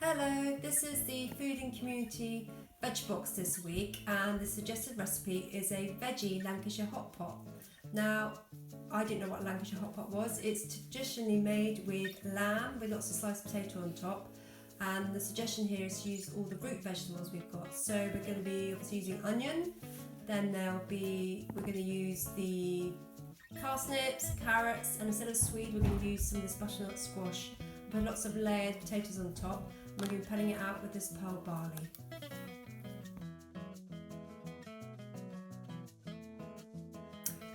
Hello, this is the Food and Community Veg Box this week, and the suggested recipe is a veggie Lancashire Hotpot. Now, I didn't know what Lancashire Hotpot was. It's traditionally made with lamb with lots of sliced potato on top, and the suggestion here is to use all the root vegetables we've got. So we're going to be obviously using onion, then we're going to use the parsnips, carrots, and instead of swede we're going to use some of this butternut squash. Put lots of layered potatoes on top. We're going to be putting it out with this pearl barley.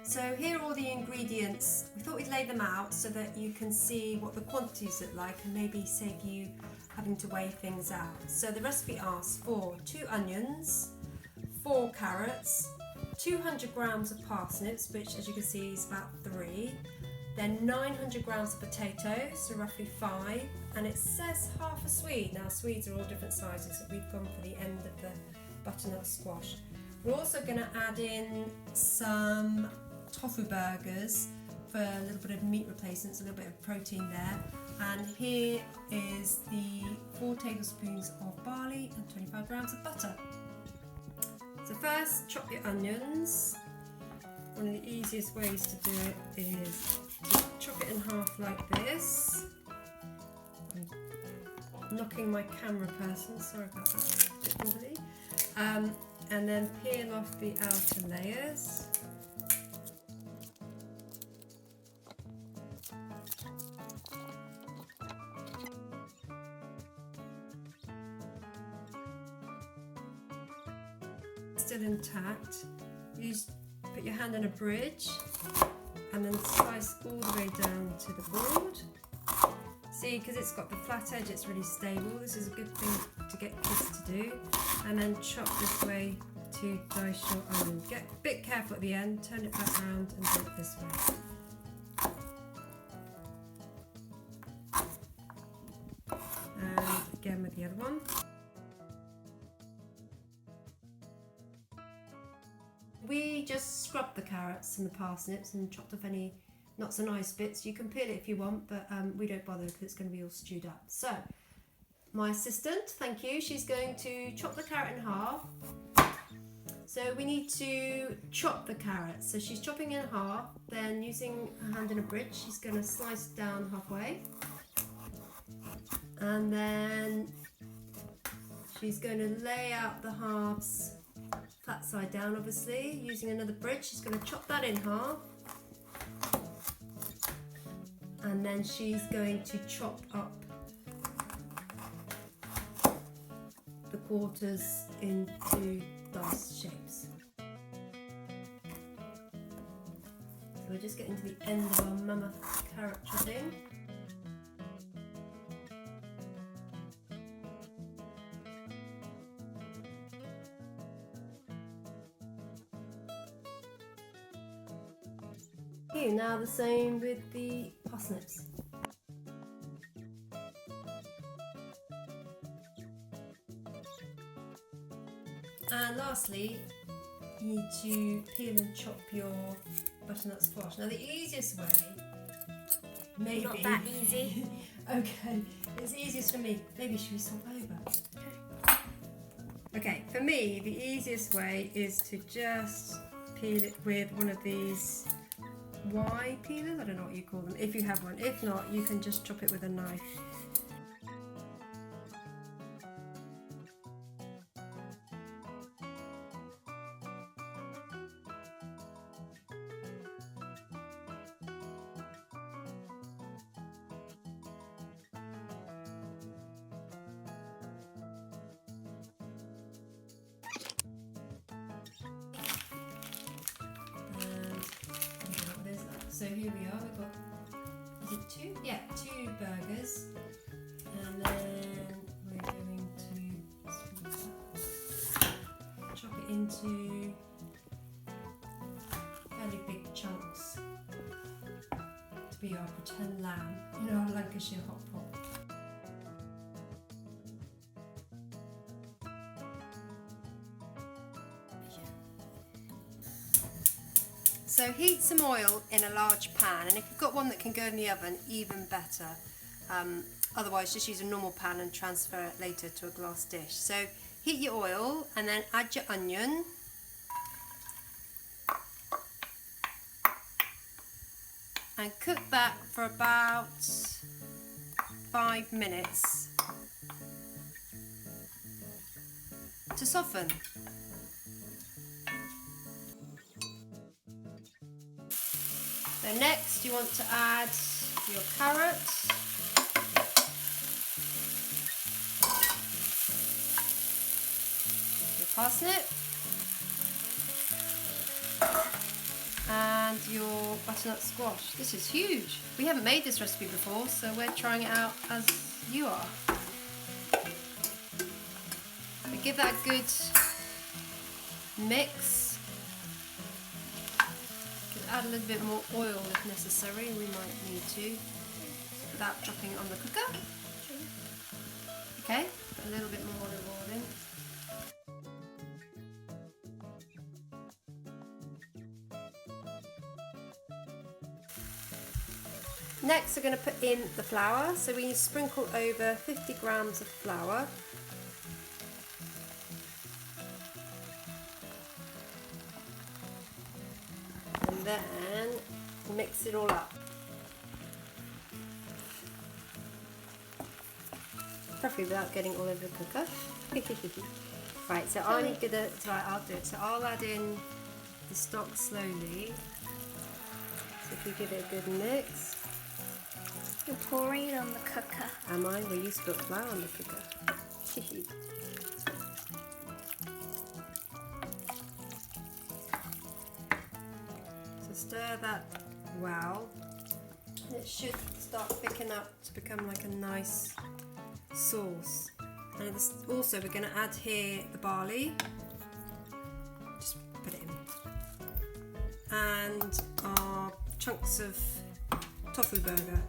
So here are all the ingredients. We thought we'd lay them out so that you can see what the quantities look like and maybe save you having to weigh things out. So the recipe asks for 2 onions, 4 carrots, 200 grams of parsnips, which as you can see is about 3, then 900 grams of potatoes, so roughly 5, and it says half a swede. Now swedes are all different sizes, so we've gone for the end of the butternut squash. We're also going to add in some tofu burgers for a little bit of meat replacements, a little bit of protein there. And here is the 4 tablespoons of barley and 25 grams of butter. So first, chop your onions. One of the easiest ways to do it is to chop it in half like this. I'm knocking my camera person, sorry about that, a bit wobbly. And then peel off the outer layers. Still intact. Put your hand on a bridge and then slice all the way down to the board. See, because it's got the flat edge, it's really stable. This is a good thing to get kids to do. And then chop this way to dice your onion. Get a bit careful at the end, turn it back around and do it this way. And again with the other one. We just scrubbed the carrots and the parsnips and chopped off any not so nice bits. You can peel it if you want, but we don't bother because it's going to be all stewed up. So, my assistant, thank you, she's going to chop the carrot in half. So we need to chop the carrot. So she's chopping in half, then using her hand in a bridge, she's going to slice it down halfway. And then she's going to lay out the halves flat side down, obviously, using another bridge. She's going to chop that in half, and then she's going to chop up the quarters into dice shapes. So we're just getting to the end of our mammoth carrot chopping. Now the same with the parsnips. And lastly, you need to peel and chop your butternut squash. Now the easiest way, maybe... Not that easy. Okay, it's easiest for me. Maybe should we swap over? Okay, for me the easiest way is to just peel it with one of these Y peelers, I don't know what you call them, if you have one. If not, you can just chop it with a knife. So here we are, we've got, is it 2? Yeah, 2 burgers. And then we're going to chop it into fairly big chunks to be our pretend lamb in our Lancashire Hotpot. So heat some oil in a large pan, and if you've got one that can go in the oven, even better. Otherwise, just use a normal pan and transfer it later to a glass dish. So heat your oil and then add your onion. And cook that for about 5 minutes to soften. So next you want to add your carrot, your parsnip, and your butternut squash. This is huge. We haven't made this recipe before, so we're trying it out as you are. So give that a good mix. Add a little bit more oil if necessary, we might need to, without dropping it on the cooker. Okay, put a little bit more olive oil in. Next we're going to put in the flour, so we sprinkle over 50 grams of flour. And then mix it all up. Preferably without getting all over the cooker. Right, so I'll do it. So I'll add in the stock slowly. So if you give it a good mix. You're pouring it on the cooker. Am I? Well, you spilt flour on the cooker. So stir that well. It should start thickening up to become like a nice sauce. And also we're going to add here the barley. Just put it in. And our chunks of tofu burger.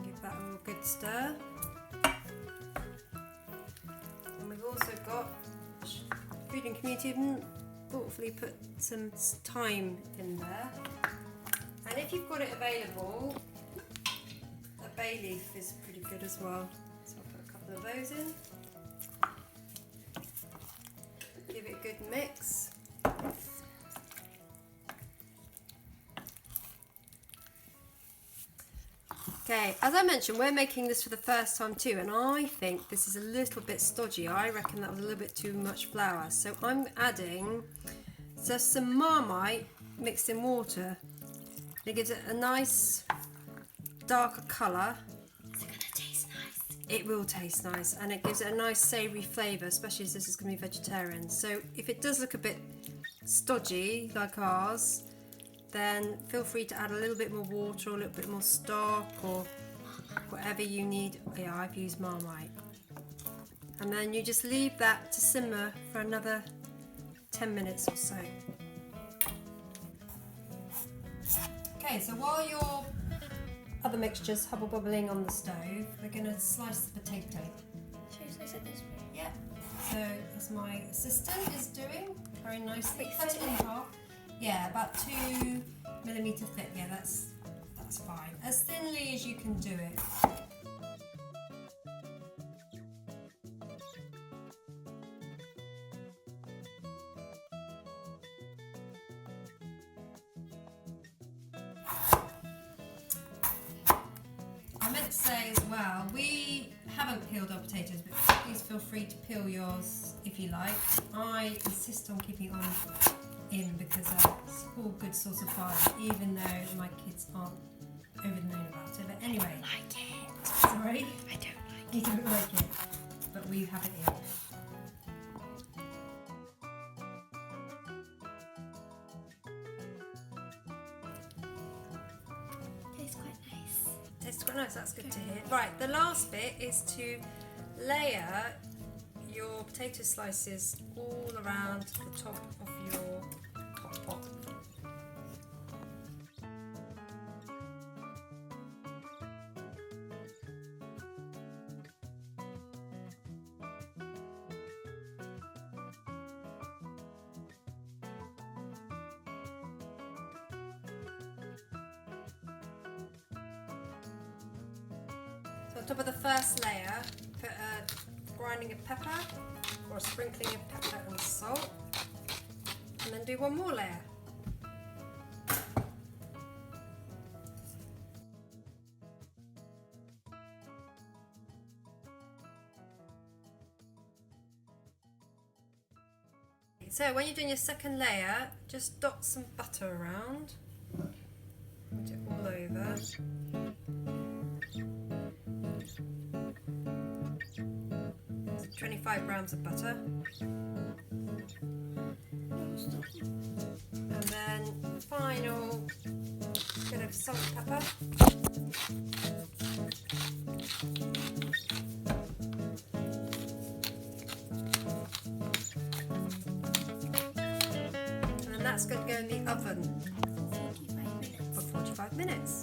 Give that a good stir. And we've also got Food and Community thoughtfully put some thyme in there. And if you've got it available, a bay leaf is pretty good as well. So I'll put a couple of those in. Give it a good mix. Okay, as I mentioned, we're making this for the first time too, and I think this is a little bit stodgy. I reckon that was a little bit too much flour. So I'm adding just some Marmite mixed in water. It gives it a nice darker colour. Is it going to taste nice? It will taste nice, and it gives it a nice savoury flavour, especially as this is going to be vegetarian. So if it does look a bit stodgy like ours, then feel free to add a little bit more water or a little bit more stock or whatever you need. Yeah, I've used Marmite. And then you just leave that to simmer for another 10 minutes or so. Okay, so while your other mixture's hubble bubbling on the stove, we're going to slice the potato. Should I slice it this way? Yeah. So as my assistant is doing, very nicely. Cut it in half. Yeah, about 2mm thick. Yeah, that's fine. As thinly as you can do it. I meant to say as well, we haven't peeled our potatoes, but please feel free to peel yours if you like. I insist on keeping it on in because it's all good source of fibre, even though my kids aren't over the moon about it. But anyway, I like it. Sorry, I don't like you don't like it, but we have it in. Tastes quite nice. Tastes quite nice. That's good to hear. Right, the last bit is to layer your potato slices all around the top of your hot pot. So on top of the first layer, put a grinding of pepper or a sprinkling of pepper and salt, and then do one more layer. So when you're doing your second layer, just dot some butter around, put it all over. 25 grams of butter, and then final bit of salt and pepper. And then that's going to go in the oven For 45 minutes. for 45 minutes.